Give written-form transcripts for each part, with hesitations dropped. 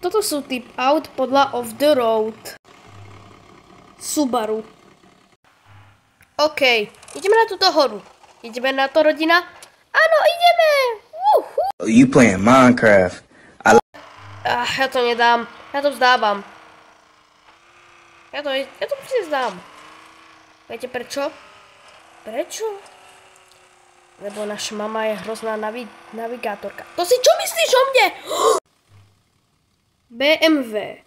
Toto sú typ aut podľa Off the Road. Subaru. OK, ideme na túto horu. Ideme na to, rodina? Áno, ideme! You playing Minecraft. Ja to nedám. Ja to vzdávam. Ja to proste vzdám. Viete prečo? Prečo? Lebo naša mama je hrozná navigátorka. To si čo myslíš o mne? BMW.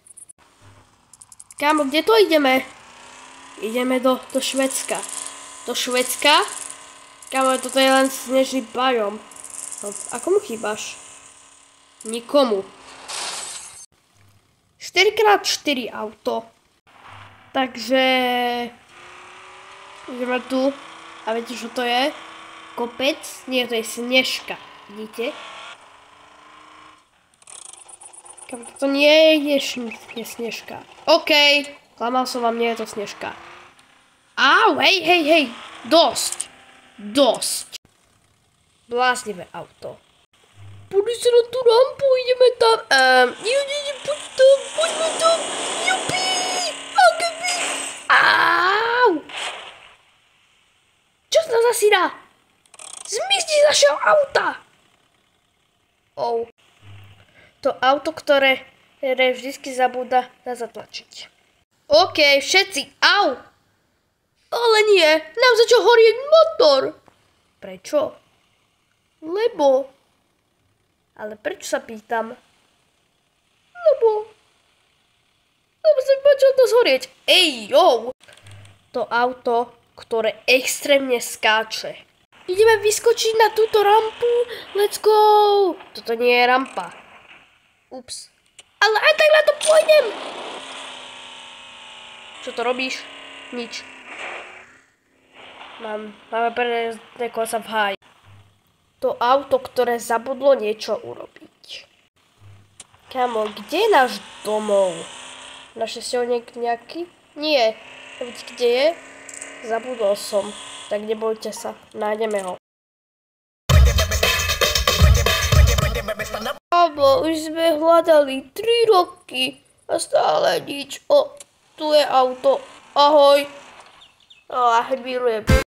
Kámo, kde to ideme? Ideme do Švédska. Do Švédska? Kámo, toto je len snežný biom. No, a komu chýbaš? Nikomu. 4x4 auto. Takže ideme tu. A viete, čo to je? Kopec? Nie, to je snežka. Vidíte? To nie je snežka. OK. Klamal som vám, nie je to snežka. Au, hej. Dosť. Bláznivé auto. Poďme sa na tú rampu, ideme tam. Poďme tam. Jupi! Akebi! Au! Čo sa zasíra? Zmizni z našeho auta! To auto, ktoré vždycky zabúda na zatlačiť. OK, všetci, au! Ale nie, nám začal horieť motor. Prečo? Lebo... Ale prečo sa pýtam? Lebo sa mi počal to zhorieť. Ej, jo! To auto, ktoré extrémne skáče. Ideme vyskočiť na túto rampu. Let's go! Toto nie je rampa. Ups. Ale aj tak na to pôjdem. Čo to robíš? Nič. Máme pre niekoho sa v háji. To auto, ktoré zabudlo niečo urobiť. Kámo, kde je náš domov? Našiel si ho nejaký? Nie. Viete, kde je? Zabudol som. Tak nebojte sa, nájdeme ho. Kámo, už sme hľadali 3 roky a stále nič. Tu je auto. Ahoj. Milujem.